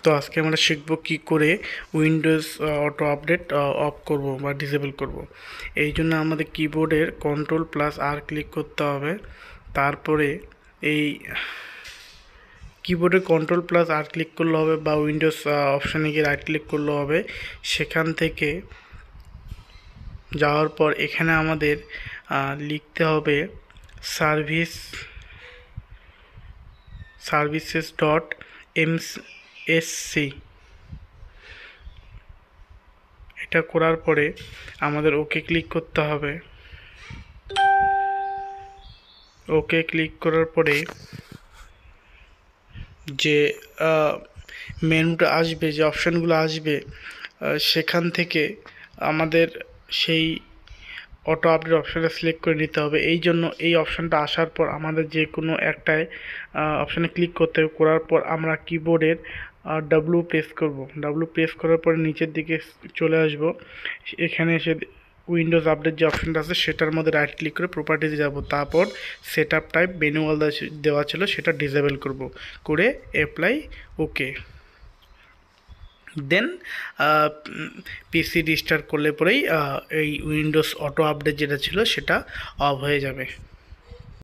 তো আজকে আমরা শিখব কি করে উইন্ডোজ অটো আপডেট অফ করব বা ডিসেবল করব। এই জন্য আমাদের কিবোর্ডের Ctrl+R ক্লিক করতে হবে। তারপরে এই কিবোর্ডে Ctrl+R ক্লিক করলে হবে বা উইন্ডোজ অপশানে গিয়ে রাইট ক্লিক করলে হবে। সেখান থেকে যাওয়ার পর এখানে আমাদের লিখতে হবে services.msc। এটা করার পরে আমাদের ওকে ক্লিক করতে হবে। ওকে ক্লিক করার পরে যে মেনুটা আসবে, যে অপশানগুলো আসবে, সেখান থেকে আমাদের সেই অটো আপডেট অপশানটা সিলেক্ট করে নিতে হবে। এই জন্য এই অপশানটা আসার পর আমাদের যে কোনো একটায় অপশানে ক্লিক করতে হবে। করার পর আমরা কিবোর্ডের ডাব্লু প্রেস করব। ডাব্লু প্রেস করার পরে নিচের দিকে চলে আসব। এখানে এসে উইন্ডোজ আপডেট যে অপশানটা আছে সেটার মধ্যে রাইট ক্লিক করে প্রপার্টিতে যাব। তারপর সেট আপ টাইপ ম্যানুয়াল দেওয়া ছিল সেটা ডিসেবল করব, করে অ্যাপ্লাই ওকে। দেন পিসি রিস্টার্ট করলে পরেই এই উইন্ডোজ অটো আপডেট যেটা ছিল সেটা অফ হয়ে যাবে।